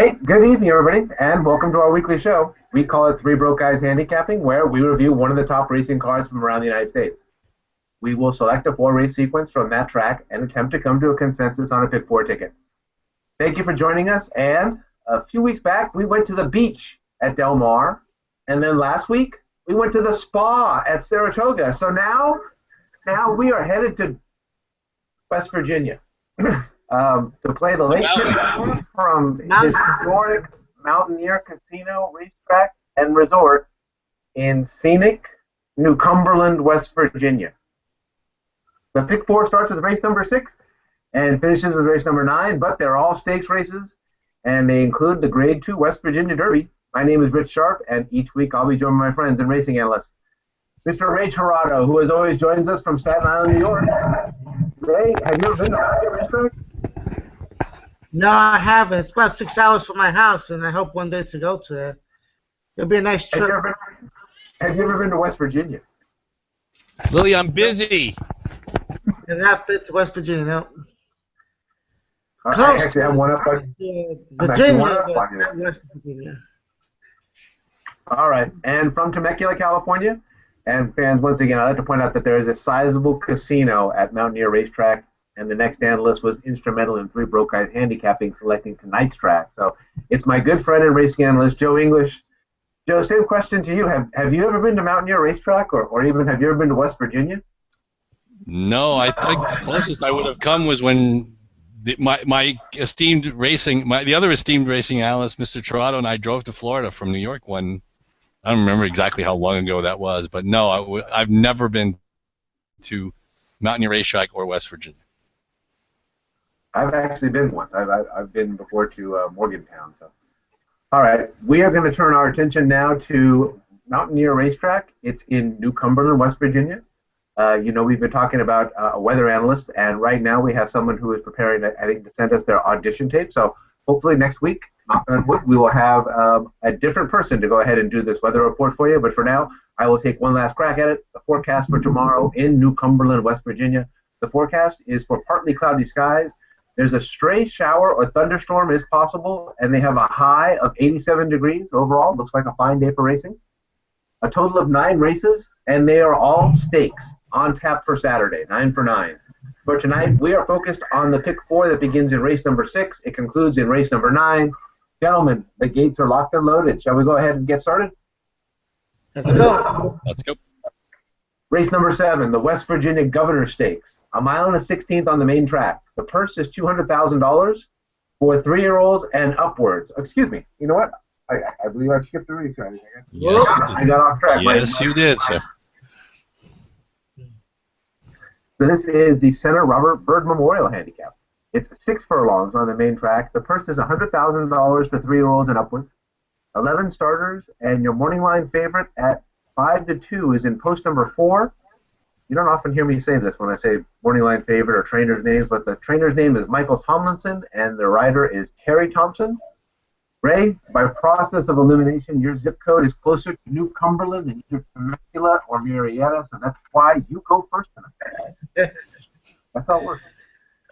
Hey, good evening, everybody, and welcome to our weekly show. We call it Three Broke Guys Handicapping, where we review one of the top racing cars from around the United States. We will select a four-race sequence from that track and attempt to come to a consensus on a pick four ticket. Thank you for joining us, and a few weeks back, we went to the beach at Del Mar, and then last week, we went to the spa at Saratoga. So now we are headed to West Virginia. To play the late pick from historic Mountaineer Casino, Racetrack, and Resort in scenic New Cumberland, West Virginia. The pick four starts with race number 6 and finishes with race number 9, but they're all stakes races, and they include the Grade 2 West Virginia Derby. My name is Rich Sharp, and each week I'll be joined by my friends and racing analysts. Mr. Ray Tirado, who as always joins us from Staten Island, New York. Ray, have you ever been to a racetrack? No, I haven't. It's about 6 hours from my house, and I hope one day to go to there. It'll be a nice trip. Have you ever been to West Virginia? Lily, I'm busy. I've not been to West Virginia, no. I actually have one up on West Virginia. All right, and from Temecula, California, and fans, once again, I'd like to point out that there is a sizable casino at Mountaineer Racetrack, and the next analyst was instrumental in Three Broke Guys Handicapping selecting tonight's track. So it's my good friend and racing analyst, Joe English. Joe, same question to you. Have you ever been to Mountaineer Racetrack, or even have you ever been to West Virginia? No, I think the closest I would have come was when my esteemed the other esteemed racing analyst, Mr. Tirado, and I drove to Florida from New York one. I don't remember exactly how long ago that was, but no, I've never been to Mountaineer Racetrack or West Virginia. I've actually been once. I've been before to Morgantown. So, all right, we are going to turn our attention now to Mountaineer Racetrack. It's in New Cumberland, West Virginia. We've been talking about a weather analyst, and right now we have someone who is preparing, I think, to send us their audition tape. So hopefully next week, we will have a different person to go ahead and do this weather report for you. But for now, I will take one last crack at it. The forecast for tomorrow in New Cumberland, West Virginia. The forecast is for partly cloudy skies. There's a stray shower or thunderstorm is possible, and they have a high of 87 degrees overall. Looks like a fine day for racing. A total of 9 races, and they are all stakes on tap for Saturday, 9 for 9. For tonight, we are focused on the pick 4 that begins in race number 6. It concludes in race number 9. Gentlemen, the gates are locked and loaded. Shall we go ahead and get started? Let's go. Let's go. Race number 7, the West Virginia Governor Stakes. A mile and a 16th on the main track. The purse is $200,000 for 3-year-olds and upwards. Excuse me. You know what? I believe I skipped the race. Yes, I got off track. Yes, you did, sir. So this is the Senator Robert Byrd Memorial Handicap. It's 6 furlongs on the main track. The purse is $100,000 for 3-year-olds and upwards. 11 starters, and your morning line favorite at 5-2 is in post number 4. You don't often hear me say this when I say morning line favorite or trainer's names, but the trainer's name is Michael Tomlinson, and the rider is Terry Thompson. Ray, by process of elimination, your zip code is closer to New Cumberland than either Temecula or Marietta, so that's why you go first tonight. That's how it works.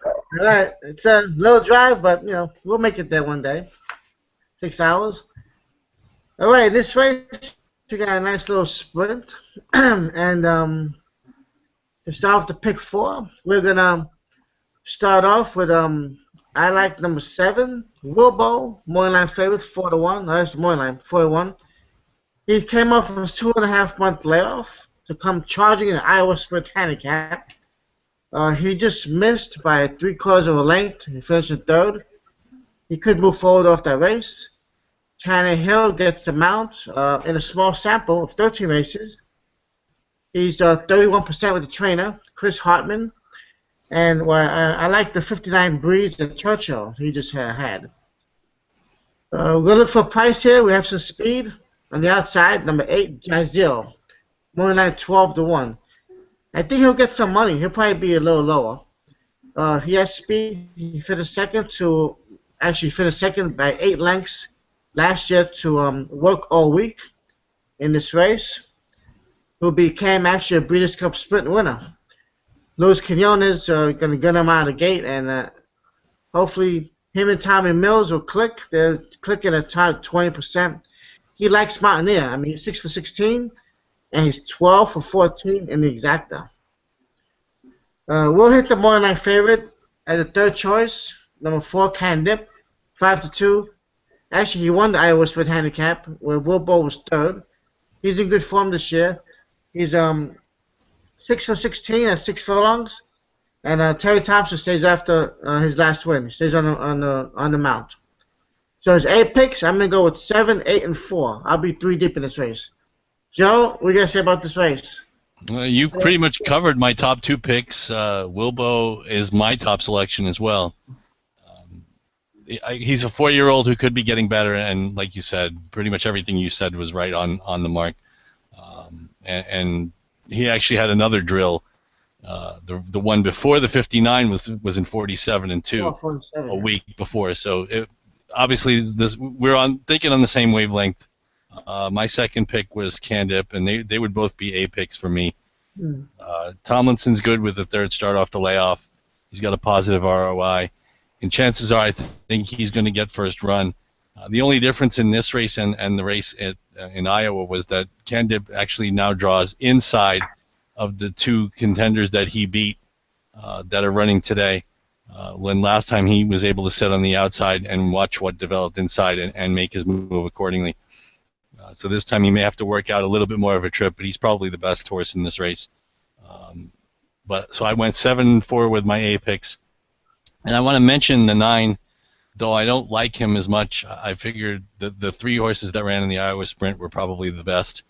All right, it's a little drive, but we'll make it there one day. 6 hours. All right, this race we got a nice little sprint, and to start off the pick 4, we're gonna start off with I like number 7, Wilbo, morning line favorite, 4-1. No, that's the morning line, 4-1. He came off of his 2.5-month layoff to come charging in the Iowa Sprint Handicap. He just missed by 3/4 of a length. He finished in 3rd. He could move forward off that race. Tannehill gets the mount in a small sample of 13 races. He's 31% with the trainer, Chris Hartman. And I like the 59 Breeze at Churchill he just had. We're going to look for a price here. We have some speed. On the outside, number 8, Jazil. Morning line 12-1. I think he'll get some money. He'll probably be a little lower. He has speed. He finished second by 8 lengths last year to work all week in this race. Who became actually a Breeders' Cup Sprint winner. Luis Quinones going to get him out of the gate, and hopefully Him and Tommy Mills will click. They're clicking at top 20%. He likes Mountaineer. I mean, he's 6 for 16, and he's 12 for 14 in the exacta. We'll hit the morning line favorite as a third choice. Number 4, Candip, 5-2. Actually, he won the Iowa Sprint Handicap, where Wilbo was third. He's in good form this year. He's 6 for 16 at 6 furlongs, and Terry Thompson stays after his last win. He stays on the mount. So his 8 picks, I'm gonna go with 7, 8, and 4. I'll be 3 deep in this race. Joe, what are you gonna say about this race? You pretty much covered my top 2 picks. Wilbo is my top selection as well. He's a 4-year-old who could be getting better, and like you said, pretty much everything you said was right on the mark. And he actually had another drill. The one before the 59 was in 47 and 2 a week before. So obviously we're thinking on the same wavelength. My second pick was Candip, and they would both be A picks for me. Tomlinson's good with the third start off the layoff. He's got a positive ROI, and chances are I think he's going to get first run. The only difference in this race and the race in Iowa was that Candip actually now draws inside of the 2 contenders that he beat that are running today. When last time he was able to sit on the outside and watch what developed inside and make his move accordingly. So this time he may have to work out a little bit more of a trip, but he's probably the best horse in this race. So I went 7-4 with my A picks. And I want to mention the 9, though I don't like him as much. I figured the 3 horses that ran in the Iowa Sprint were probably the best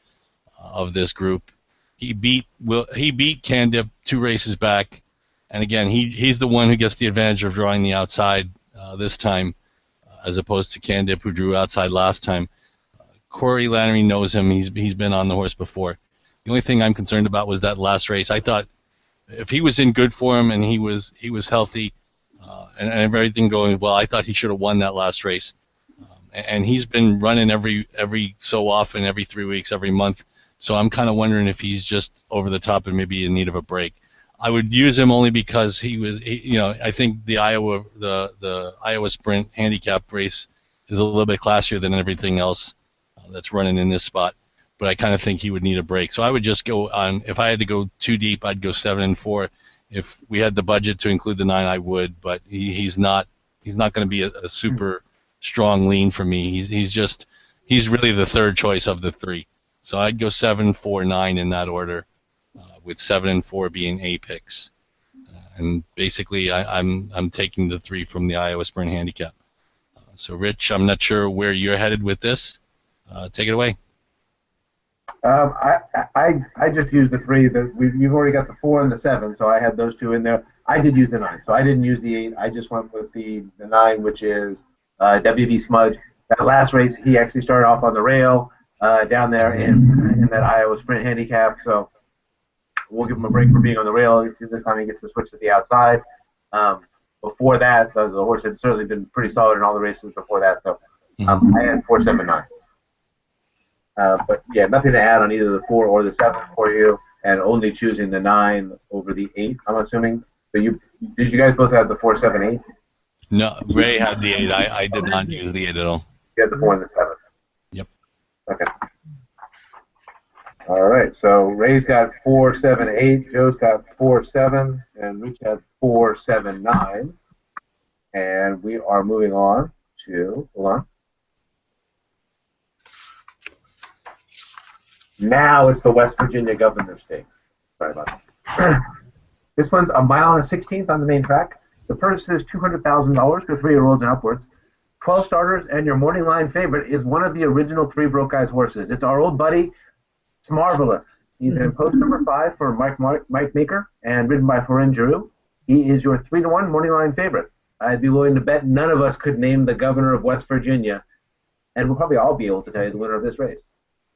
of this group. He beat Candip 2 races back, and again he's the one who gets the advantage of drawing the outside this time, as opposed to Candip, who drew outside last time. Corey Lanery knows him. He's been on the horse before. The only thing I'm concerned about was that last race. I thought if he was in good form and he was healthy and everything going well, I thought he should have won that last race. And he's been running every so often, every 3 weeks, every month. So I'm kind of wondering if he's just over the top and maybe in need of a break. I would use him only because I think the Iowa Sprint handicap race is a little bit classier than everything else that's running in this spot. But I kind of think he would need a break. So I would just go on. If I had to go too deep, I'd go 7-4. If we had the budget to include the 9, I would. But he's not going to be a super strong lean for me. He's really the third choice of the 3. So I'd go 7, 4, 9 in that order, with 7 and 4 being A picks. And basically, I'm taking the 3 from the Iowa Sprint handicap. So Rich, I'm not sure where you're headed with this. Take it away. I just used the 3. You've already got the 4 and the 7, so I had those 2 in there. I did use the 9, so I didn't use the 8. I just went with the 9, which is WB Smudge. That last race, he actually started off on the rail down there in that Iowa Sprint handicap, so we'll give him a break for being on the rail. This time he gets to switch to the outside. Before that, the horse had certainly been pretty solid in all the races before that, so I had 4, 7, 9. But yeah, nothing to add on either the 4 or the 7 for you, and only choosing the 9 over the 8, I'm assuming. So did you guys both have the 4, 7, 8? No, Ray had the 8. I did not use the 8 at all. You had the 4 and the 7. Yep. Okay. All right, so Ray's got 4, 7, 8, Joe's got 4, 7, and Rich had 4, 7, 9. And we are moving on to, hold on. Now it's the West Virginia Governor Stakes. Sorry about that. This one's a mile and a 16th on the main track. The purse is $200,000 for 3-year-olds and upwards. 12 starters, and your morning line favorite is one of the original 3 Broke Guys horses. It's our old buddy, It's Marvelous. He's in post number 5 for Mike Maker and ridden by Florin Giroux. He is your 3-1 morning line favorite. I'd be willing to bet none of us could name the governor of West Virginia, and we'll probably all be able to tell you the winner of this race.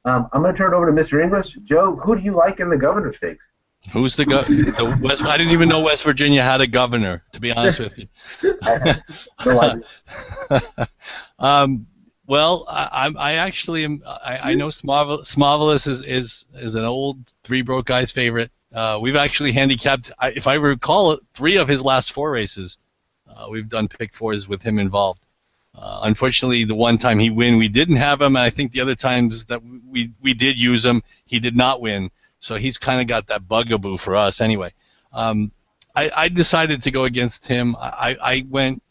I'm going to turn it over to Mr. English. Joe, who do you like in the governor stakes? Who's the West? I didn't even know West Virginia had a governor, to be honest with you. No idea. Well, I actually am. I know Smarvelous is an old 3 Broke Guys favorite. We've actually handicapped, if I recall, 3 of his last 4 races We've done pick fours with him involved. Unfortunately, the one time he win, we didn't have him, and I think the other times that we did use him, he did not win. So he's kind of got that bugaboo for us anyway. I decided to go against him. I went,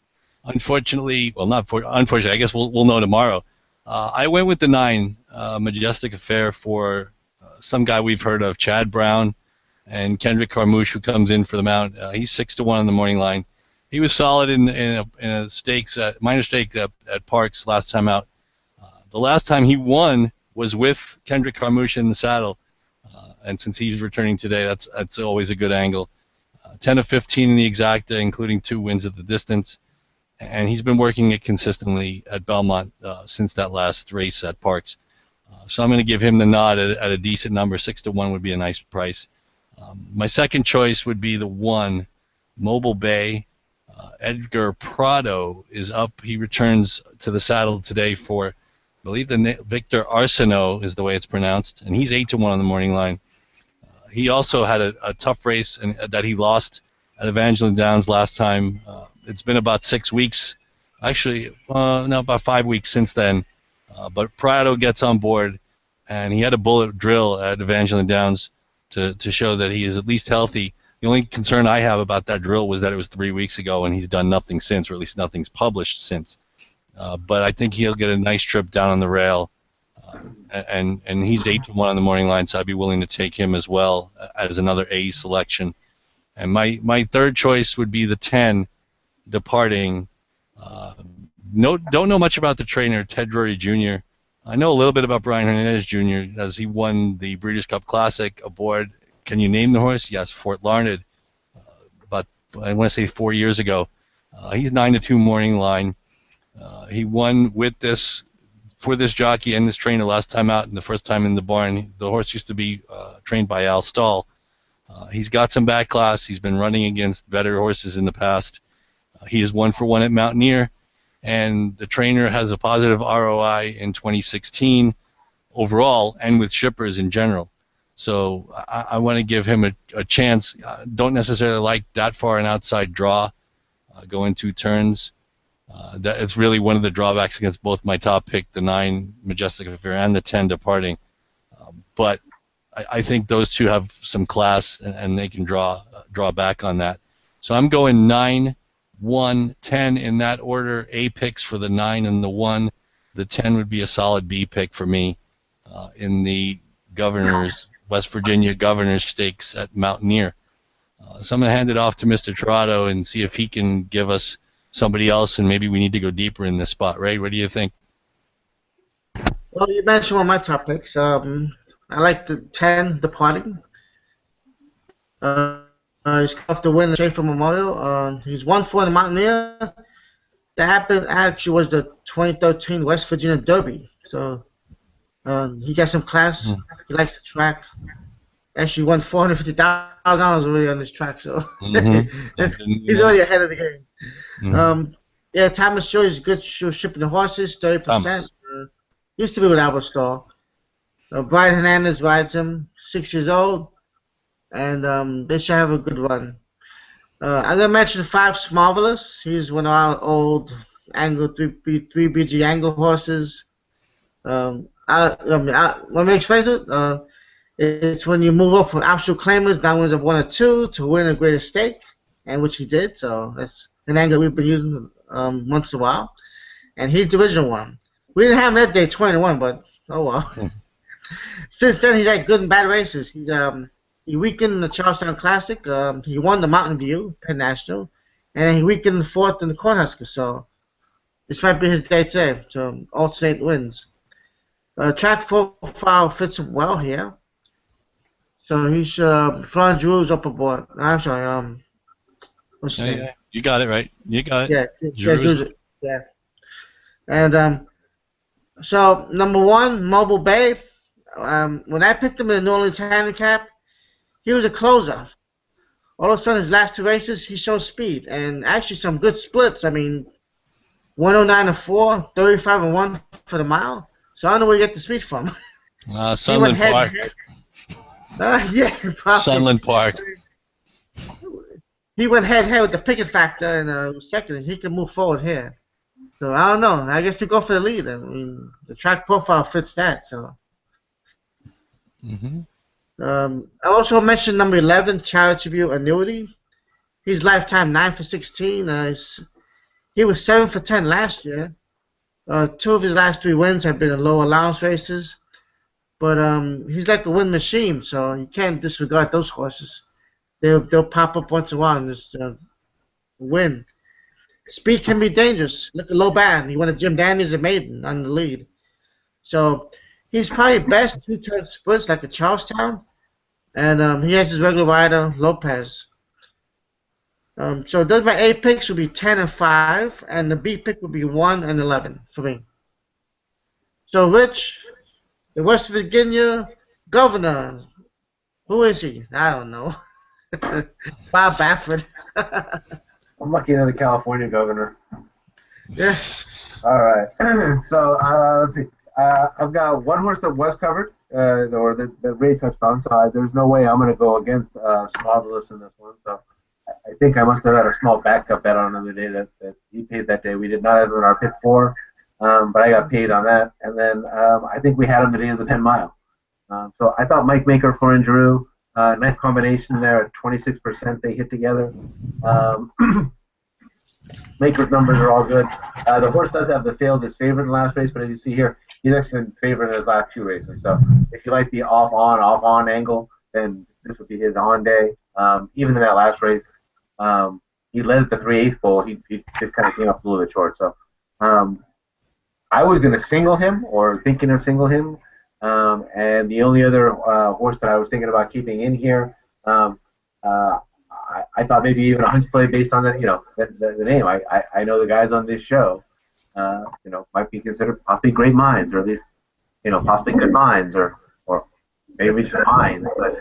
unfortunately, well, not for, unfortunately, I guess we'll know tomorrow. I went with the 9, Majestic Affair, for some guy we've heard of, Chad Brown, and Kendrick Carmouche, who comes in for the mount. He's 6-1 on the morning line. He was solid in a stakes, minor stake at Parks last time out. The last time he won was with Kendrick Carmouche in the saddle, and since he's returning today, that's always a good angle. 10-15 in the exacta, including 2 wins at the distance, and he's been working it consistently at Belmont since that last race at Parks. So I'm going to give him the nod at a decent number. 6-1 would be a nice price. My second choice would be the 1, Mobile Bay. Edgar Prado is up. He returns to the saddle today for, I believe, Victor Arsenault is the way it's pronounced, and he's 8-1 on the morning line. He also had a tough race that he lost at Evangeline Downs last time. It's been about 6 weeks, actually, no, about 5 weeks since then. But Prado gets on board, and he had a bullet drill at Evangeline Downs to show that he is at least healthy. The only concern I have about that drill was that it was 3 weeks ago, and he's done nothing since, or at least nothing's published since. But I think he'll get a nice trip down on the rail, and he's 8-1 on the morning line, so I'd be willing to take him as well as another A selection. And my third choice would be the 10, Departing. Don't know much about the trainer, Ted Drury Jr. I know a little bit about Brian Hernandez Jr. as he won the Breeders' Cup Classic aboard. Can you name the horse? Yes, Fort Larned. About, I want to say 4 years ago. He's 9-2 morning line. He won with this for this jockey and this trainer last time out, and the first time in the barn. The horse used to be trained by Al Stahl. He's got some back class. He's been running against better horses in the past. He is 1-for-1 at Mountaineer, and the trainer has a positive ROI in 2016 overall and with shippers in general. So I want to give him a chance. Don't necessarily like that far an outside draw, going 2 turns. That it's really one of the drawbacks against both my top pick, the 9 Majestic Affair, and the 10 Departing. But I think those two have some class, and they can draw back on that. So I'm going 9, 1, 10 in that order. A picks for the 9 and the 1. The 10 would be a solid B pick for me in the West Virginia Governor's Stakes at Mountaineer. So I'm going to hand it off to Mr. Torado and see if he can give us somebody else, and maybe we need to go deeper in this spot. Ray, what do you think? Well, you mentioned one of my top picks. I like the 10, Departing. He's off to win the Schaefer Memorial. He's 1-4 in the Mountaineer. That happened actually was the 2013 West Virginia Derby. So he got some class. He likes the track. Actually won $450,000 already on this track, so he's already ahead of the game. Yeah, Thomas Shore is good shipping the horses, 30%. Used to be with Albert Stahl. Brian Hernandez rides him, 6 years old, and they should have a good run. I'm going to mention 5 Marvelous. He's one of our old Angle 3BG Angle horses. Let me explain it. It's when you move up from absolute claimers, downwards of 1 or 2, to win a greater stake, and which he did. So that's an angle we've been using once in a while. And he's the original one. We didn't have him that day, 21, but oh well. Since then, he's had good and bad races. He weakened in the Charlestown Classic. He won the Mountain View Penn National, and then he weakened 4th in the Cornhusker. So this might be his day today. So alternate wins. Track profile fits him well here. So he should. Florent Drew's up aboard. I'm sorry. What's his name? Yeah, you got it right. You got it. Yeah, Drew's. Yeah. And so number 1, Mobile Bay. When I picked him in the New Orleans Handicap, he was a closer. All of a sudden, his last 2 races, he showed speed and actually some good splits. I mean, 109-4, 35-1 for the mile. So I don't know where you get the speed from. Sunland Park. Yeah, probably. Sunland Park. he went head to head with the picket factor and second. He can move forward here. So I don't know. I guess you go for the lead. I mean, the track profile fits that. So. Mm-hmm. I also mentioned number 11, Child Tribute Annuity. He's lifetime 9 for 16. He was 7 for 10 last year. 2 of his last 3 wins have been in low allowance races. But he's like a win machine, so you can't disregard those horses. They'll pop up once in a while and just win. Speed can be dangerous. Look at Low Band. He won a Jim Daniels and Maiden on the lead. So he's probably best 2-turn splits like a Charlestown. And he has his regular rider, Lopez. So those my A picks would be 10 and 5, and the B pick would be 1 and 11 for me. So Rich, the West Virginia governor, who is he? I don't know. Bob Baffert. I'm lucky to the California governor. Yeah. All right. So let's see. I've got one horse that was covered, or that Ray touched on. So there's no way I'm going to go against Smodeless in this one. So I think I must have had a small backup bet on him the day that he paid that day. We did not have him in our pick 4, but I got paid on that. And then I think we had him the day of the 10 mile. So I thought Mike Maker, Florin Giroux, nice combination there at 26% they hit together. Maker's numbers are all good. The horse does have the failed his favorite in the last race, but as you see here, he's actually been favored in his last 2 races. So if you like the off-on angle, then this would be his on day. Even in that last race, he led at the 3/8 bowl. He just kind of came up a little bit short. So I was going to single him, or thinking of single him, and the only other horse that I was thinking about keeping in here, I thought maybe even a hunch play based on the name. I know the guys on this show, might be considered possibly great minds, or at least possibly good minds, or maybe just minds. But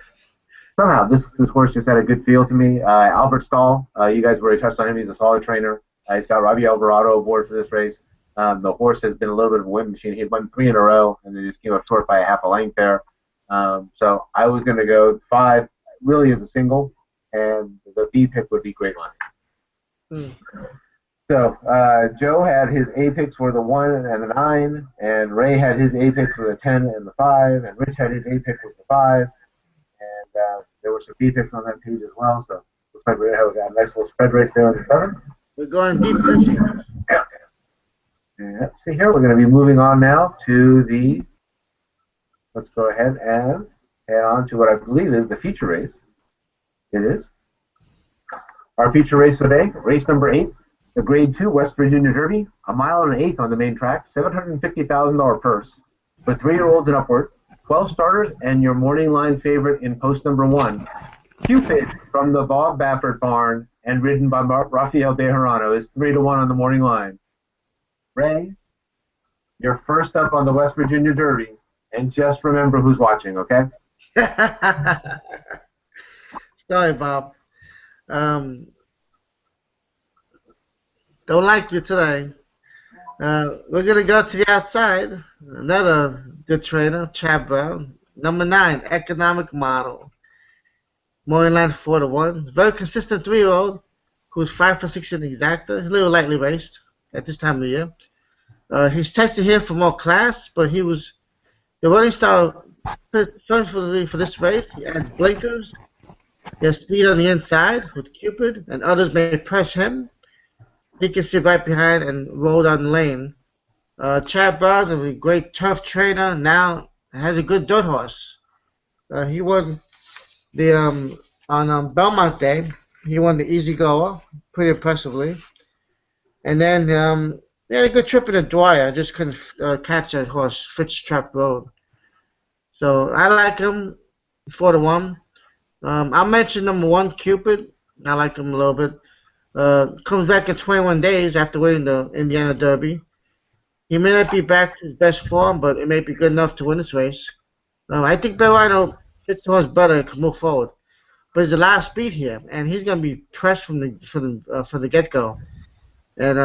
somehow this horse just had a good feel to me. Albert Stahl, you guys already touched on him. He's a solid trainer. He's got Robbie Alvarado aboard for this race. The horse has been a little bit of a win machine. He had won 3 in a row, and then just came up short by a half a length there. So I was going to go 5, really as a single, and the B pick would be Great Line. So Joe had his A picks for the 1 and the 9, and Ray had his A picks for the 10 and the 5, and Rich had his A pick with the 5, and there were some B picks on that page as well. So looks like we have got a nice little spread race there on the 7. We're going deep this year. Yeah. And let's see here. We're going to be moving on now to the. Let's go ahead and head on to what I believe is the feature race. It is. Our feature race today, race number 8, the Grade 2 West Virginia Derby, 1 mile and an eighth on the main track, $750,000 purse, for 3-year-olds and upward, 12 starters, and your morning line favorite in post number 1, Cupid from the Bob Baffert barn and ridden by Rafael Bejarano, is 3-1 on the morning line. Ray, you're first up on the West Virginia Derby, and just remember who's watching, okay? Sorry, Bob. Don't like you today. We're going to go to the outside. Another good trainer, Chad Brown. Number 9, Economic Model. Morning line 4-1. Very consistent 3-year-old who's 5 for 6 in the exacta. He's a little lightly raced at this time of the year. He's tested here for more class, but he was the running style for this race. He has blinkers. He has speed on the inside with Cupid, and others may press him. He can sit right behind and roll down the lane. Chad Brown is a great turf trainer. Now has a good dirt horse. He won the on Belmont Day. He won the Easy Goer pretty impressively. And then he had a good trip in the Dwyer. Just couldn't catch that horse, Fitztrap Road. So I like him 4-1. I'll mention number 1, Cupid. I like him a little bit. Comes back in 21 days after winning the Indiana Derby. He may not be back to his best form, but it may be good enough to win this race. I think Bejarano fits the horse better and can move forward. But there's a lot of speed here, and he's going to be pressed from the get-go. And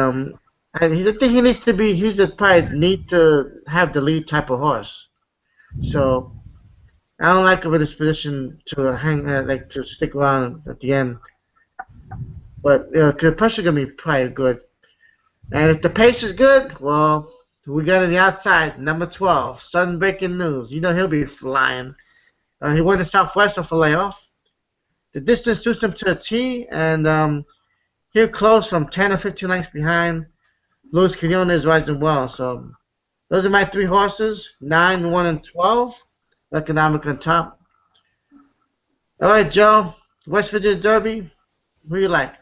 I think he needs to be. He's probably need to have the lead type of horse. So I don't like him in this position to hang, to stick around at the end. But the pressure gonna be probably good. And if the pace is good, well, we got on the outside, number 12, sudden breaking news. You know he'll be flying. He won the Southwest off a layoff. The distance suits him to a T, and he'll close from 10 or 15 lengths behind. Luis Quinones is rising well. So those are my three horses, 9, 1, and 12. Economic on top. All right, Joe, West Virginia Derby, who you like?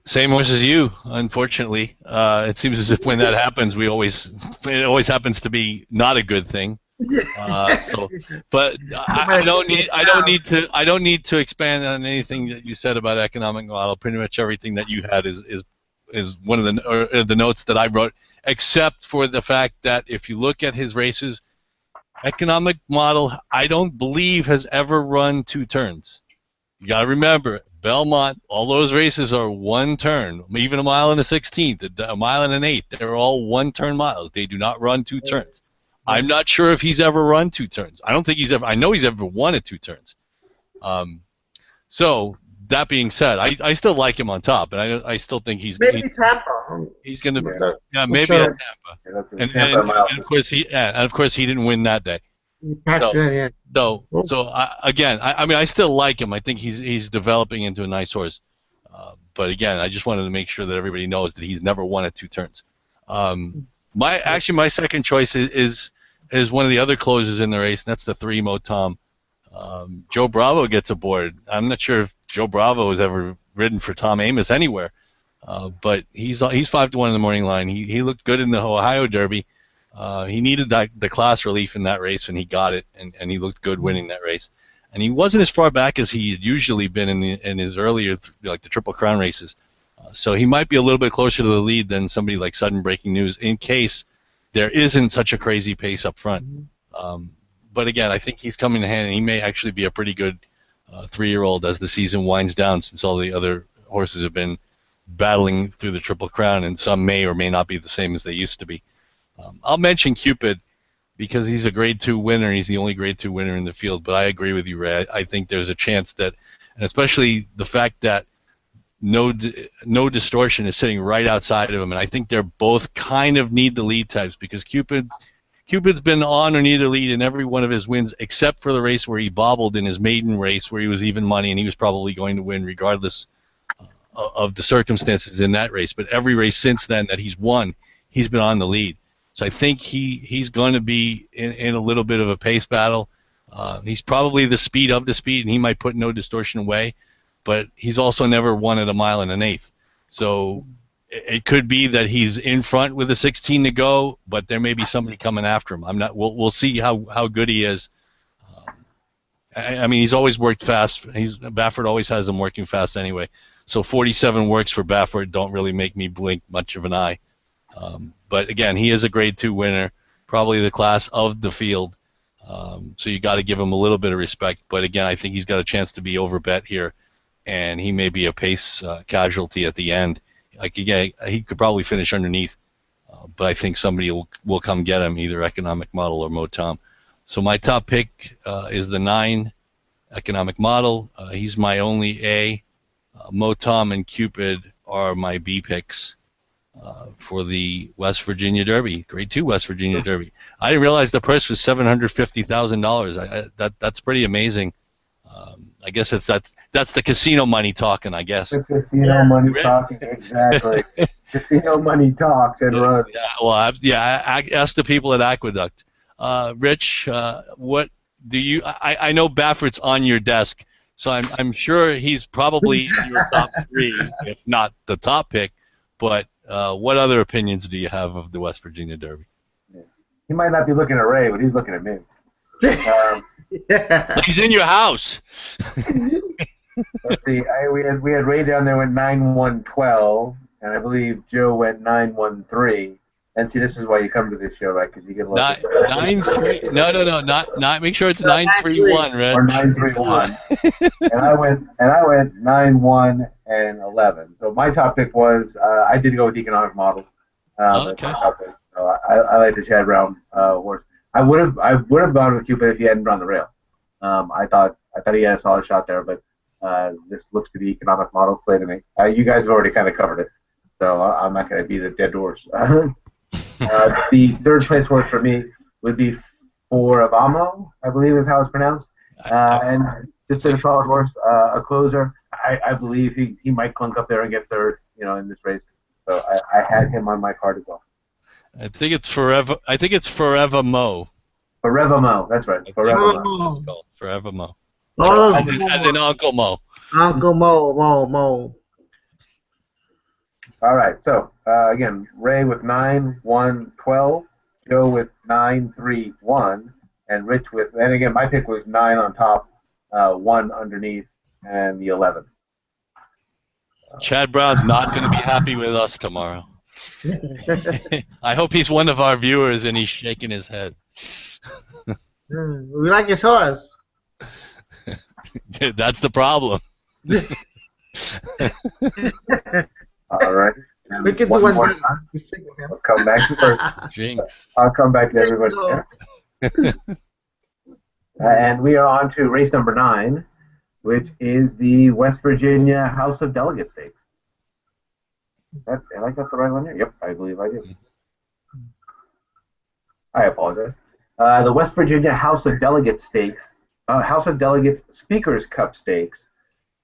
Same horse as you, unfortunately. It seems as if when that happens, it always happens to be not a good thing. But I don't need to expand on anything that you said about economic model. Pretty much everything that you had is one of the notes that I wrote, except for the fact that if you look at his races, economic model I don't believe has ever run 2 turns. You got to remember, Belmont, all those races are 1 turn, even a mile and a 16th, a mile and an 1/8. They're all 1-turn miles. They do not run 2 turns. I'm not sure if he's ever run 2 turns. I don't think he's ever. I know he's ever won at 2 turns. So that being said, I still like him on top, and I still think he's Maybe Tampa. He's going to maybe sure. at Tampa. And of course he didn't win that day. So I still like him. I think he's developing into a nice horse. But again, I just wanted to make sure that everybody knows that he's never won at 2 turns. My second choice is one of the other closers in the race, and that's the 3 Motom. Joe Bravo gets aboard. I'm not sure if Joe Bravo has ever ridden for Tom Amoss anywhere, but he's 5-1 in the morning line. He looked good in the Ohio Derby. He needed the class relief in that race, and he got it, and he looked good winning that race. And he wasn't as far back as he had usually been in his earlier, like the Triple Crown races. So he might be a little bit closer to the lead than somebody like Sudden Breaking News in case there isn't such a crazy pace up front. But again, I think he's coming in hand, and he may actually be a pretty good 3-year-old as the season winds down, since all the other horses have been battling through the Triple Crown, and some may or may not be the same as they used to be. I'll mention Cupid because he's a Grade 2 winner. He's the only Grade 2 winner in the field, but I agree with you, Ray. I think there's a chance that, and especially the fact that no distortion is sitting right outside of him, and I think they're both kind of need the lead types, because Cupid's been on or need the lead in every one of his wins except for the race where he bobbled in his maiden race where he was even money and he was probably going to win regardless of the circumstances in that race. But every race since then that he's won, he's been on the lead. So I think he's going to be in a little bit of a pace battle. He's probably the speed of the speed, and he might put no distortion away, but he's also never won at a mile and an 1/8. So it could be that he's in front with a 16 to go, but there may be somebody coming after him. We'll see how good he is. I mean, he's always worked fast. Baffert always has him working fast anyway. So 47 works for Baffert. Don't really make me blink much of an eye. But again, he is a Grade 2 winner, probably the class of the field. So you got to give him a little bit of respect. But again, I think he's got a chance to be overbet here, and he may be a pace casualty at the end. Like again, he could probably finish underneath, but I think somebody will come get him, either Economic Model or Motom. So my top pick is the 9 Economic Model. He's my only A. Motom and Cupid are my B picks for the West Virginia Derby, Grade 2 West Virginia Derby. I didn't realize the purse was $750,000. That's pretty amazing. I guess that's the casino money talking, I guess. The casino money talking, exactly. Casino money talks and runs. Yeah, well, I asked the people at Aqueduct. Rich, what do you? I know Baffert's on your desk, so I'm sure he's probably in your top 3, if not the top pick. But what other opinions do you have of the West Virginia Derby? He might not be looking at Ray, but he's looking at me. He's in your house. Let's see. We had Ray down there went 9-1-12, and I believe Joe went 9-1-3. And see, this is why you come to this show, right? Because you get a lot. 9-3. No, not. Make sure it's 9-3-1, Rich. Or 9-3-1. and I went 9-1 and 11. So my top pick was I did go with Economic Model. Okay. So I like the Chad Brown horse. I would have gone with Cupid if he hadn't run the rail. I thought he had a solid shot there, but This looks to be economic model play to me. You guys have already kind of covered it, so I'm not going to beat a dead horse. The third place horse for me would be Foravamo, I believe is how it's pronounced. And just a solid horse, a closer. I believe he might clunk up there and get third, in this race. So I had him on my card as well. I think it's Forever. I think it's Forever Mo. Forever Mo, that's right. Forever Mo. It's called Forever Mo. As in Uncle Mo. Uncle Mo. All right. So again, Ray with 9, 1, 12. Joe with 9, 3, 1, and Rich with. And again, my pick was 9 on top, 1 underneath, and the 11. Chad Brown's not going to be happy with us tomorrow. I hope he's one of our viewers and he's shaking his head. We like his horse. That's the problem. All right. We can do one more. I'll come back to first. Jinx. I'll come back to everybody. And we are on to race number 9, which is the West Virginia House of Delegates Stakes. Have I got the right one here? Yep, I believe I did. I apologize. The West Virginia House of Delegates Stakes, House of Delegates Speakers Cup Stakes.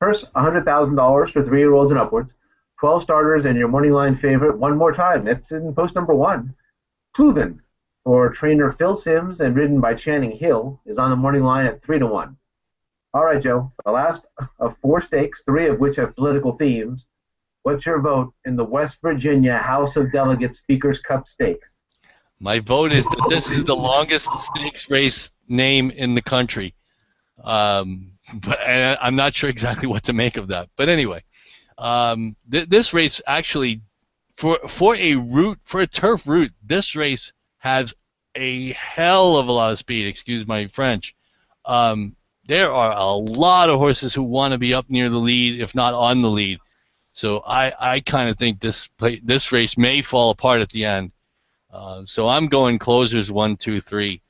First, $100,000 for 3-year-olds and upwards. 12 starters and your morning line favorite one more time. It's in post number 1. Pluven, for trainer Phil Sims and ridden by Channing Hill, is on the morning line at 3-1. All right, Joe. The last of 4 stakes, 3 of which have political themes. What's your vote in the West Virginia House of Delegates Speakers Cup Stakes? My vote is that this is the longest stakes race name in the country. But I'm not sure exactly what to make of that. But anyway, this race actually, for a turf route, this race has a hell of a lot of speed. Excuse my French. There are a lot of horses who want to be up near the lead, if not on the lead. So I kind of think this race may fall apart at the end. So I'm going closers 1, 2, 3,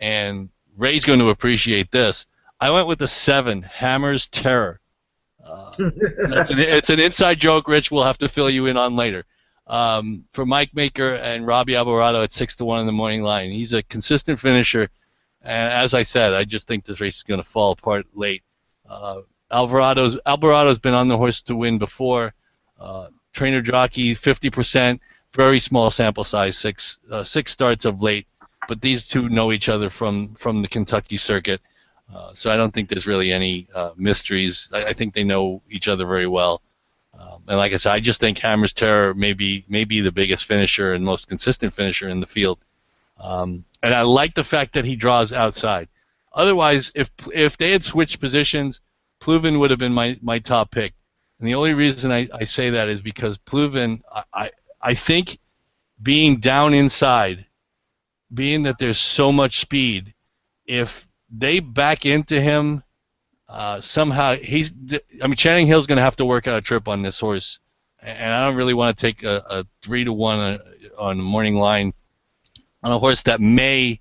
and Ray's going to appreciate this. I went with the 7, Hammer's Terror. It's an inside joke, Rich. We'll have to fill you in on later. For Mike Maker and Robbie Alvarado at 6-1 in the morning line. He's a consistent finisher, and as I said, I just think this race is going to fall apart late. Alvarado's been on the horse to win before. Trainer jockey 50%, very small sample size, 6 starts of late. But these two know each other from the Kentucky circuit, so I don't think there's really any mysteries. I think they know each other very well. And like I said, I just think Hammer's Terror may be the biggest finisher and most consistent finisher in the field. And I like the fact that he draws outside. Otherwise, if they had switched positions, Pluven would have been my top pick. And the only reason I say that is because Pluven, I think being down inside, being that there's so much speed, if they back into him, somehow Channing Hill's going to have to work out a trip on this horse, and I don't really want to take a 3-1 on the morning line on a horse that may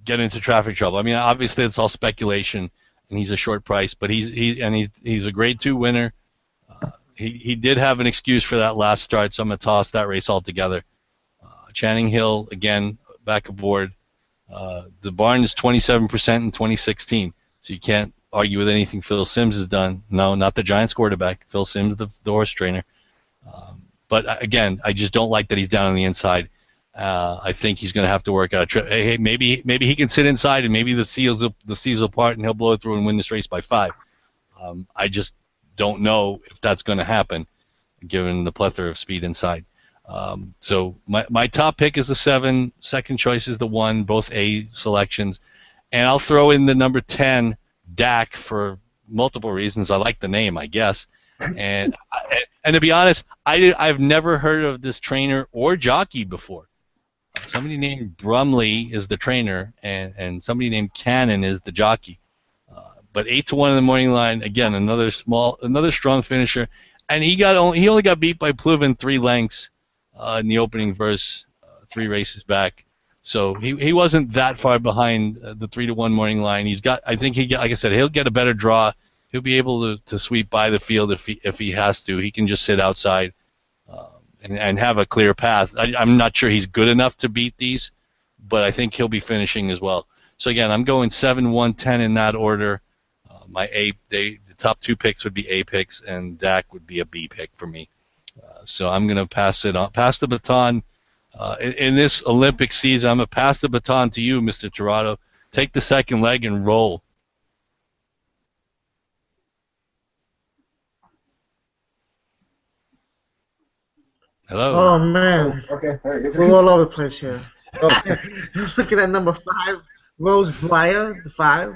get into traffic trouble. I mean, obviously it's all speculation, and he's a short price, but he's a Grade 2 winner. He did have an excuse for that last start, so I'm going to toss that race altogether. Channing Hill, again, back aboard. The barn is 27% in 2016, so you can't argue with anything Phil Sims has done. No, not the Giants quarterback. Phil Sims, the horse trainer. But again, I just don't like that he's down on the inside. I think he's going to have to work out a trip. Hey, maybe he can sit inside, and maybe the seals will part, and he'll blow it through and win this race by 5. I just don't know if that's going to happen, given the plethora of speed inside. So my top pick is the 7. Second choice is the 1, both A selections. And I'll throw in the number 10, Dak, for multiple reasons. I like the name, I guess. And to be honest, I've never heard of this trainer or jockey before. Somebody named Brumley is the trainer, and somebody named Cannon is the jockey. But 8-1 in the morning line, again, another strong finisher. And he only got beat by Pluven 3 lengths in the opening verse, 3 races back. So he wasn't that far behind the 3-1 morning line. I think like I said, he'll get a better draw he'll be able to sweep by the field if he has to. He can just sit outside and have a clear path. I'm not sure he's good enough to beat these, but I think he'll be finishing as well. So again, I'm going 7, 1, 10 in that order. The top 2 picks would be A picks, and Dak would be a B pick for me. So I'm going to pass the baton. In this Olympic season, I'm going to pass the baton to you, Mr. Tirado. Take the second leg and roll. Hello. Oh man, Okay. we're all over the place here. Looking at number 5, Rose Breyer, the 5.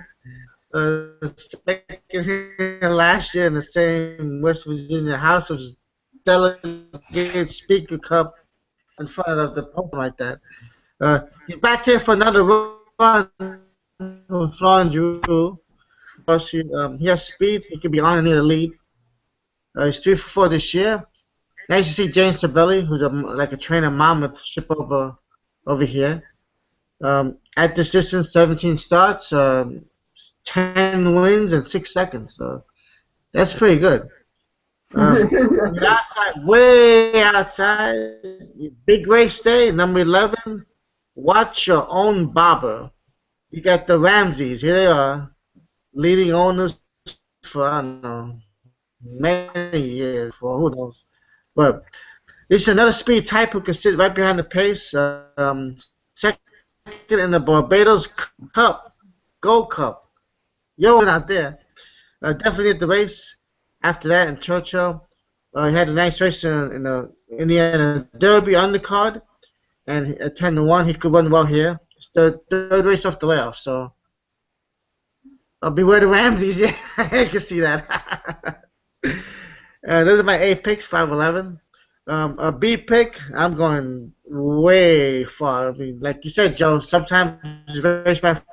Second last year in the same West Virginia House of Delegates Speaker Cup in front of the Pope like that. He's back here for another run with Florent Giroux. He has speed. He could be on and near the lead. He's 3 for 4 this year. Nice to see James Tabelli, who's like a trainer mammoth, ship over here. At this distance, 17 starts, 10 wins in 6 seconds. So that's pretty good. Outside, way outside, big race day, number 11. Watch your own barber. You got the Ramseys. Here they are, leading owners for, I don't know, many years, for who knows. But this is another speed type who can sit right behind the pace. Second in the Barbados Cup, Gold Cup. Yo, out there. Definitely at the race. After that, in Churchill, he had a nice race in the Indiana Derby undercard, and at 10-1, he could run well here. It's the third race off the layoff, so beware the Ramseys. Yeah, I can see that. Those are my A picks, 5-11. A B pick, I'm going way far. I mean, like you said, Joe, sometimes the race might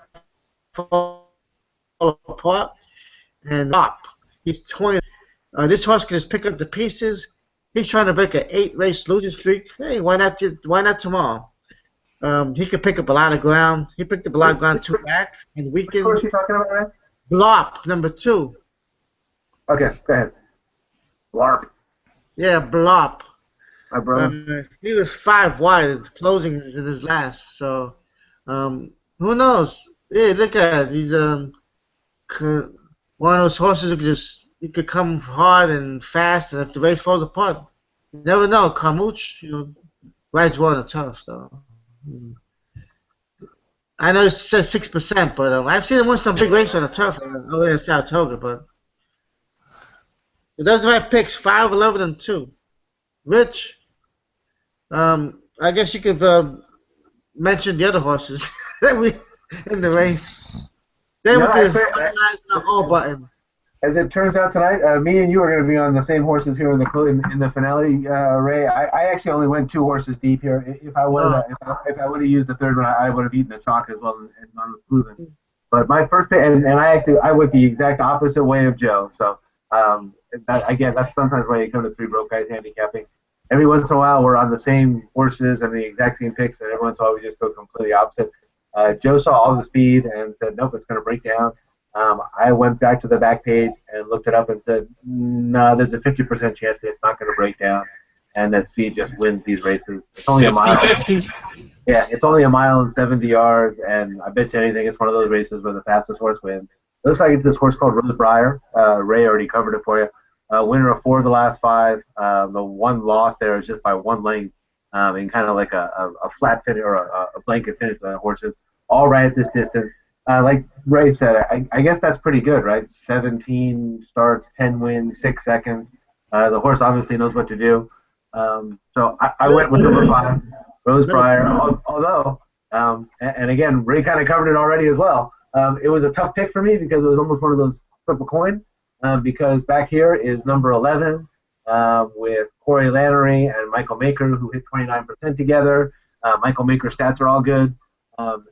fall apart. And up, he's 20. This horse can just pick up the pieces. He's trying to break an 8-race losing streak. Hey, why not tomorrow? He could pick up a lot of ground. He picked up a lot of ground 2 back and weekend. What was you talking about, man? Blop, number 2. Okay, go ahead. Larp. Yeah, Blop. My brother. He was 5 wide, closing in his last. So, who knows? Yeah, look at it. He's one of those horses who could come hard and fast, and if the race falls apart, you never know. Carmouche, rides well on the turf. So, I know it says 6%, but I've seen him win some big races on the turf over in Saratoga. But those are my picks: 5, 11, and 2. Rich, I guess you could mention the other horses in the race. They were the all button. As it turns out tonight, me and you are going to be on the same horses here in the finale. Ray, I actually only went 2 horses deep here. If I would have used the third one, I would have eaten the chalk as well and on the proven. But my first pick, and I went the exact opposite way of Joe. So that's sometimes why you come to Three Broke Guys Handicapping. Every once in a while, we're on the same horses and the exact same picks, and every once in a while we just go completely opposite. Joe saw all the speed and said, nope, it's going to break down. I went back to the back page and looked it up and said, no, there's a 50% chance that it's not going to break down, and that speed just wins these races. It's only 50, a mile. 50. Yeah, it's only a mile and 70 yards, and I bet you anything it's one of those races where the fastest horse wins. It looks like it's this horse called Rose Breyer. Ray already covered it for you. Winner of 4 of the last 5. The one loss there is just by 1 length, and kind of like a flat finish or a blanket finish for the horses. All right at this distance. Like Ray said, I guess that's pretty good, right? 17 starts, 10 wins, 6 seconds. The horse obviously knows what to do. So I went with number 5, Rose Breyer. Although, and again, Ray kind of covered it already as well. It was a tough pick for me because it was almost one of those flip a coin. Because back here is number 11 with Corey Lannery and Michael Maker, who hit 29% together. Michael Maker's stats are all good. And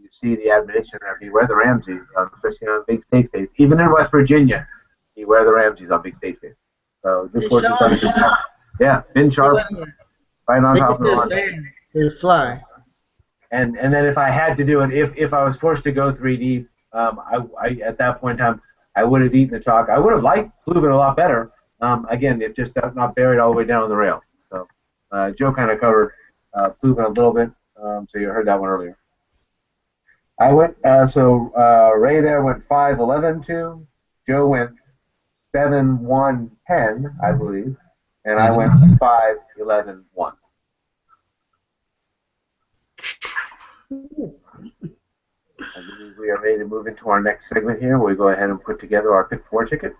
you see the admonition there, beware the Ramseys, especially on big stakes days. Even in West Virginia, beware the Ramseys on big stakes days. So this horse has done a good job. Yeah, been sharp, right on top of the line. They fly. And then if I had to do it, if I was forced to go 3 deep, I at that point in time, I would have eaten the chalk. I would have liked Pluven a lot better. Again, it's just not buried all the way down on the rail. So Joe kind of covered Pluven a little bit, so you heard that one earlier. I went, Ray there went 5-11-2. Joe went 7-1-10, I believe. And I went 5-11-1. I believe we are ready to move into our next segment here. We'll go ahead and put together our Pick 4 ticket.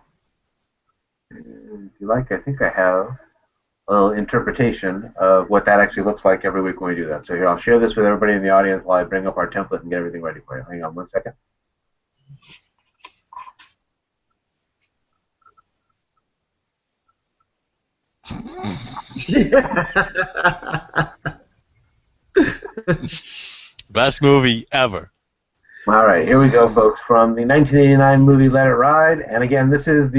And if you like, I think I have a little interpretation of what that actually looks like every week when we do that. So here, I'll share this with everybody in the audience while I bring up our template and get everything ready for you. Hang on 1 second. Best movie ever. All right, here we go, folks, from the 1989 movie Let It Ride. And again, this is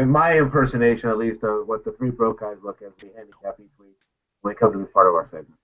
my impersonation, at least, of what the three broke guys look at the handicap each week when we come to this part of our segment.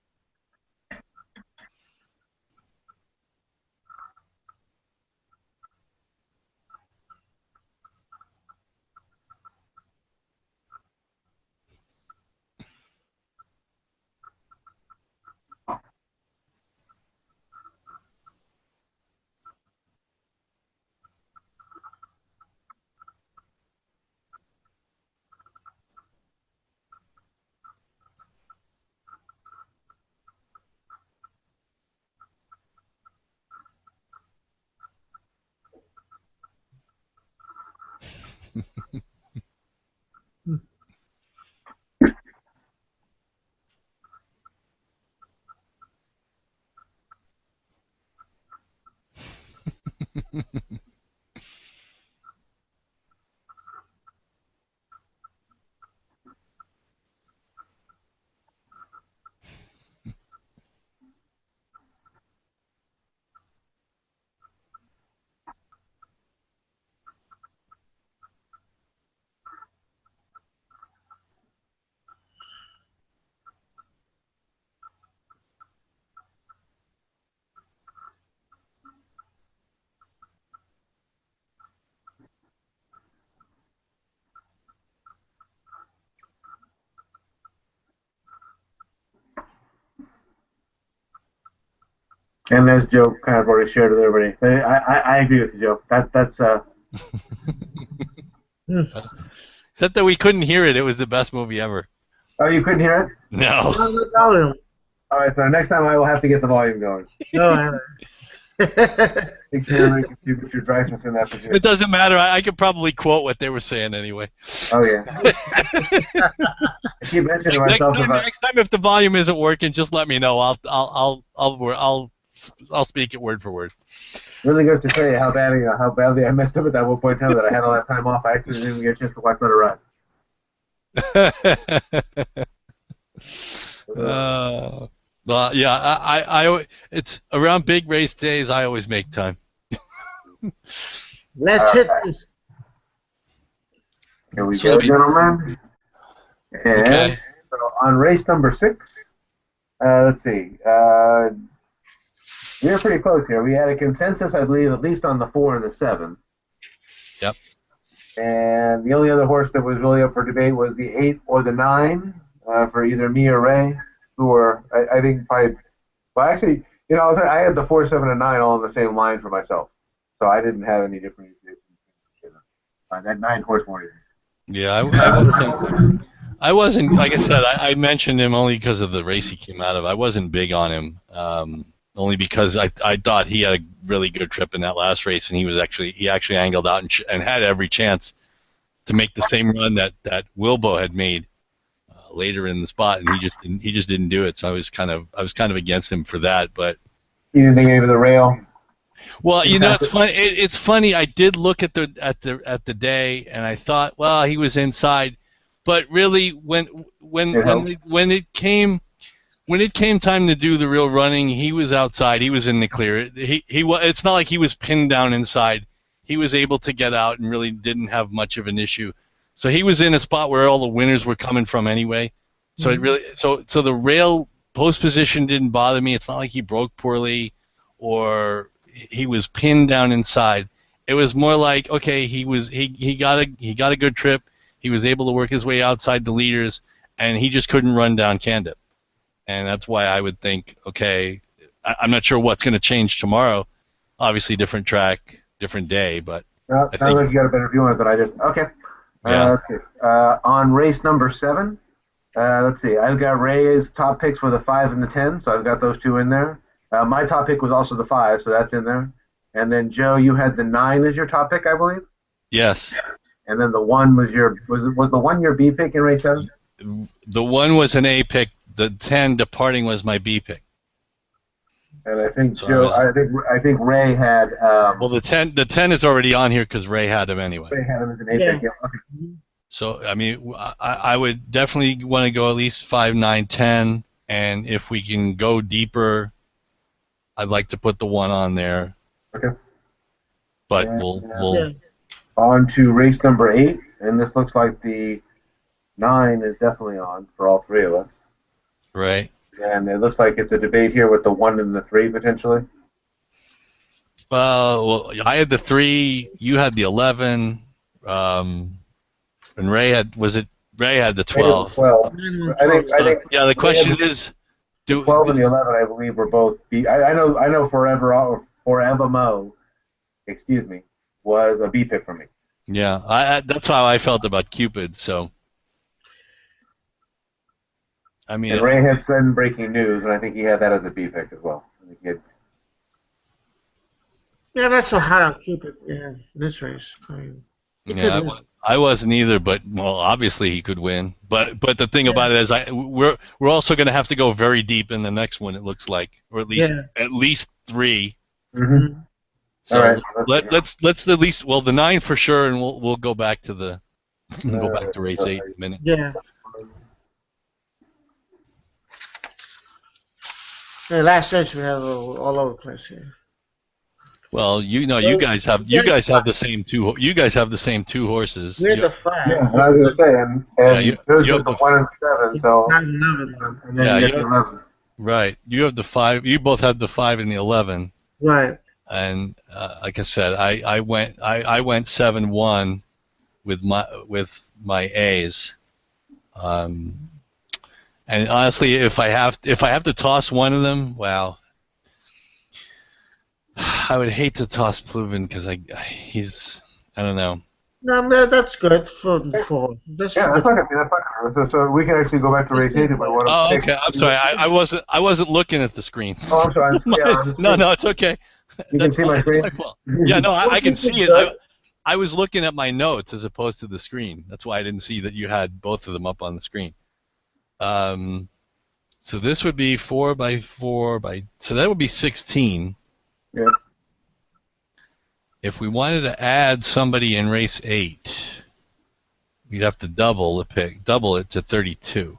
And as Joe kind of already shared with everybody, I agree with you, Joe. That's Except that we couldn't hear it. It was the best movie ever. Oh, you couldn't hear it? No. All right, so next time I will have to get the volume going. No, Make sure you put your dryness in that position. It doesn't matter. I could probably quote what they were saying anyway. Oh yeah. I keep mentioning myself. Next time, if the volume isn't working, just let me know. I'll speak it word for word. Really goes to show you how badly I messed up at that one point in time that I had all that time off. I actually didn't even get a chance to watch Let It Ride. Well, yeah, I it's around big race days. I always make time. Let's hit this. Here we go, gentlemen. And Okay. so on race number 6, let's see. We were pretty close here. We had a consensus, I believe, at least on the 4 and the 7. Yep. And the only other horse that was really up for debate was the 8 or the 9 for either me or Ray, who were, I think, probably. Well, actually, you know, I had the 4, 7, and 9 all in the same line for myself, so I didn't have any different. That 9 horse warrior. Yeah, I wasn't. Like I said, I mentioned him only because of the race he came out of. I wasn't big on him. Only because I thought he had a really good trip in that last race, and he actually angled out and had every chance to make the same run that Wilbo had made later in the spot, and he just didn't do it. So I was kind of against him for that. But you didn't think maybe the rail. Well, you know, it's funny. It's funny. I did look at the day, and I thought, well, he was inside, but really when it came time to do the real running, he was outside. He was in the clear. It's not like he was pinned down inside. He was able to get out and really didn't have much of an issue. So he was in a spot where all the winners were coming from anyway. So it really so the rail post position didn't bother me. It's not like he broke poorly or he was pinned down inside. It was more like, okay, he got a good trip. He was able to work his way outside the leaders, and he just couldn't run down Candip. And that's why I would think, okay, I'm not sure what's going to change tomorrow. Obviously, different track, different day, but Well, I sounds think, like you got a better view on it than I did. Okay. yeah. Let's see. On race number 7, let's see. I've got Ray's top picks were the 5 and the 10, so I've got those two in there. My top pick was also the 5, so that's in there. And then Joe, you had the 9 as your top pick, I believe. Yes. And then the 1 was was the 1 your B pick in race 7? The 1 was an A pick. The 10 departing was my B pick. And I think So Joe, I think Ray had. Well, the 10 is already on here because Ray had him anyway. Ray had him as an A pick. Yeah. Okay. So I mean, I would definitely want to go at least 5, 9, 10, and if we can go deeper, I'd like to put the 1 on there. Okay. But And, we'll on to race number 8, and this looks like the 9 is definitely on for all three of us. right. And it looks like it's a debate here with the 1 and the 3 potentially. Well, I had the 3, you had the 11, and Ray had the 12. 12. I think. Yeah, the question is, The 12 and the 11, I believe, were both B. I know Forevermo, excuse me, was a B pick for me. Yeah, that's how I felt about Cupid. So, I mean, And Ray had sudden breaking news, and I think he had that as a B pick as well. I think he had, Yeah, that's so hard on Cupid. Yeah, this race. I mean, yeah, I wasn't either, but well, obviously he could win. But the thing about it is, we're also going to have to go very deep in the next one. It looks like, or at least 3. Mm-hmm. So all right, let's at least the 9 for sure, and we'll go back to the go back to race 8 in a minute. yeah. The last race we have all over the place here. Well, you guys have the same 2. You guys have the same 2 horses. We're the 5. Yeah, I was going to say, and you those have are the the 1 and 7, so. 9 and 11. And then you get the 11. Right. You have the 5. You both have the 5 and the 11. Right. And like I said, I went 7-1 with my A's. And honestly, if I have to toss one of them, wow, I would hate to toss Pluven because he's I don't know. No, that's good for. That's fine. That's fine. So we can actually go back to race 8 if I want to. Oh, okay. I'm sorry. I wasn't looking at the screen. Oh, I'm sorry. No, it's okay. You can see my screen? Yeah, no, I can see it. I was looking at my notes as opposed to the screen. That's why I didn't see that you had both of them up on the screen. So this would be 4 by 4 by. So that would be 16. Yeah. If we wanted to add somebody in race 8, we'd have to double it to 32.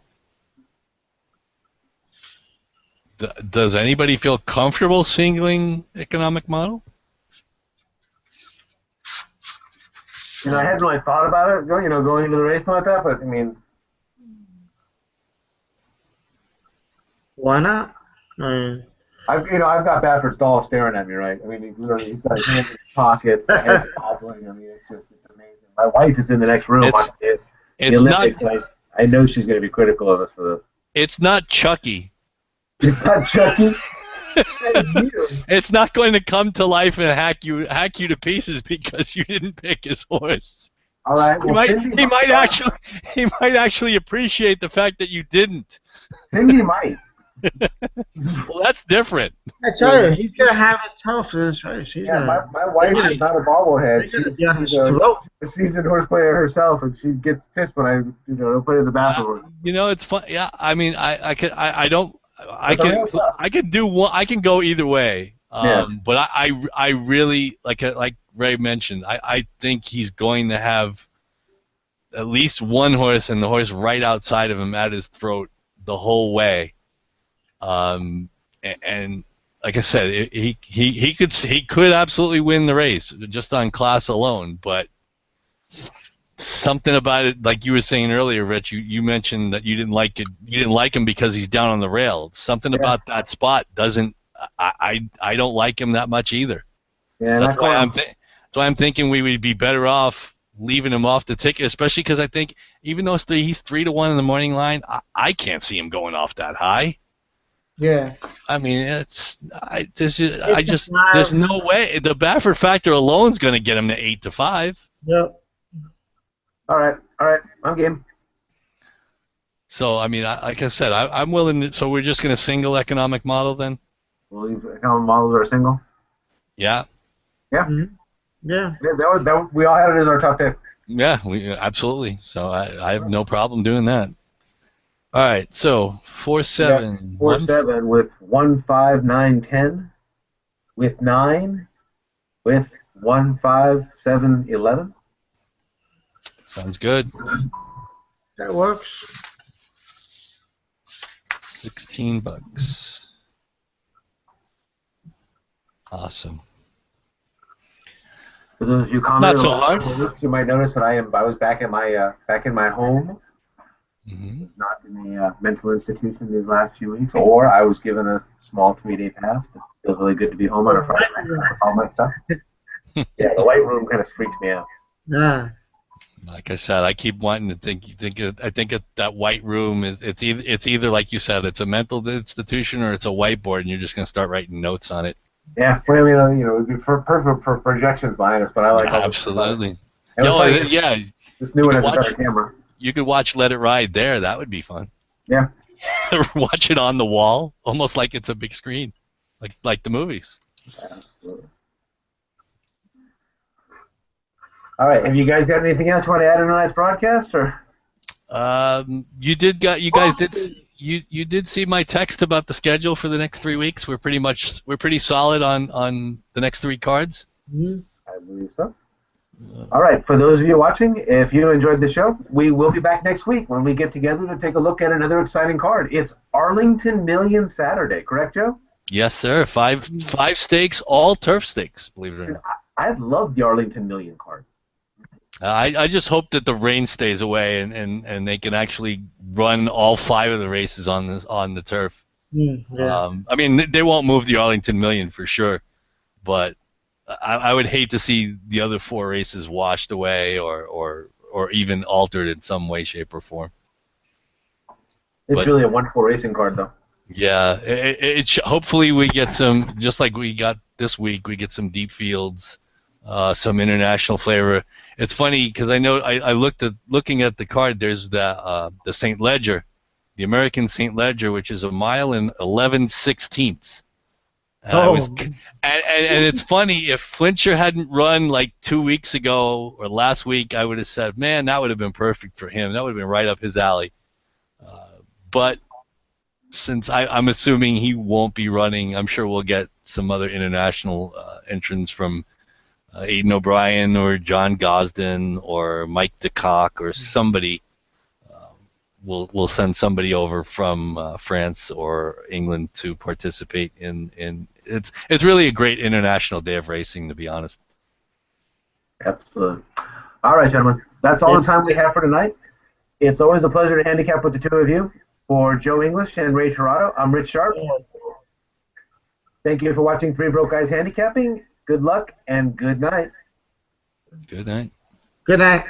Does anybody feel comfortable singling economic model? I hadn't really thought about it, going into the race like that, but I mean, why not? I've got Baffert Dahl staring at me, right? I mean, he's got his hands in his pockets, the head's wobbling. I mean, it's amazing. My wife is in the next room. It's not. I know she's going to be critical of us for this. It's not Chucky. It's not Chucky. It's not going to come to life and hack you to pieces because you didn't pick his horse. All right. Well, he might actually appreciate the fact that you didn't. Cindy might. Well, that's different. I tell you, he's gonna have it tough in this race. My wife is not a bobblehead. She's a seasoned horse player herself, and she gets pissed when I don't put it in the bathroom. It's fun. Yeah, I mean, I can do one. I can go either way. But I really like Ray mentioned. I think he's going to have at least one horse and the horse right outside of him at his throat the whole way. And like I said, he could absolutely win the race just on class alone. But something about it, like you were saying earlier, Rich, you mentioned that you didn't like it. You didn't like him because he's down on the rail. Something about that spot doesn't. I don't like him that much either. Yeah, that's why So I'm thinking we would be better off leaving him off the ticket, especially because I think even though he's 3-1 in the morning line, I can't see him going off that high. Yeah. I mean, It's there's no way the Baffert factor alone is going to get him to 8-5. Yep. All right, I'm game. So I mean, like I said, I'm willing. So we're just going to single economic model then. We'll leave economic models are single. Yeah. Yeah. Mm-hmm. Yeah. We all had it as our top pick. Yeah, absolutely. So I have no problem doing that. All right, so 4-7. 4-7 with 1-5-9-10, with 9, with 1-5-7-11. Sounds good. That works. $16. Awesome. For those of you commenting, Not so hard. You might notice that I was back in my home. Mm-hmm. Not in a mental institution these last few weeks, or I was given a small 3-day pass. But it feels really good to be home on a Friday night with all my stuff. Yeah, the white room kind of freaks me out. Yeah. Like I said, I keep wanting to think that white room it's either like you said, it's a mental institution or it's a whiteboard, and you're just going to start writing notes on it. Yeah, well, it would be perfect for projections behind us, but I like all absolutely. Yeah. This new one has a better camera. You could watch Let It Ride there. That would be fun. Yeah. Watch it on the wall, almost like it's a big screen, like the movies. Absolutely. All right. Have you guys got anything else you want to add in tonight's broadcast, or? You did see my text about the schedule for the next 3 weeks. We're pretty solid on the next 3 cards. Mm-hmm. I believe so. All right. For those of you watching, if you enjoyed the show, we will be back next week when we get together to take a look at another exciting card. It's Arlington Million Saturday, correct, Joe? Yes, sir. Five stakes, all turf stakes. Believe it or not. I love the Arlington Million card. I just hope that the rain stays away and they can actually run all 5 of the races on the turf. Yeah. I mean, they won't move the Arlington Million for sure, but I would hate to see the other 4 races washed away or even altered in some way, shape, or form. It's really a wonderful racing card, though. Yeah, hopefully we get some, just like we got this week, we get some deep fields, some international flavor. It's funny because I know looking at the card. There's the St. Ledger, the American St. Ledger, which is 1 mile and 11/16. And it's funny, if Flincher hadn't run like 2 weeks ago or last week, I would have said, man, that would have been perfect for him. That would have been right up his alley. But since I'm assuming he won't be running, I'm sure we'll get some other international entrants from Aidan O'Brien or John Gosden or Mike DeCock or somebody. We'll send somebody over from France or England to participate in. It's really a great international day of racing, to be honest. Absolutely. All right, gentlemen. That's all the time we have for tonight. It's always a pleasure to handicap with the 2 of you. For Joe English and Ray Tirado, I'm Rich Sharp. Thank you for watching 3 Broke Guys Handicapping. Good luck and good night. Good night. Good night.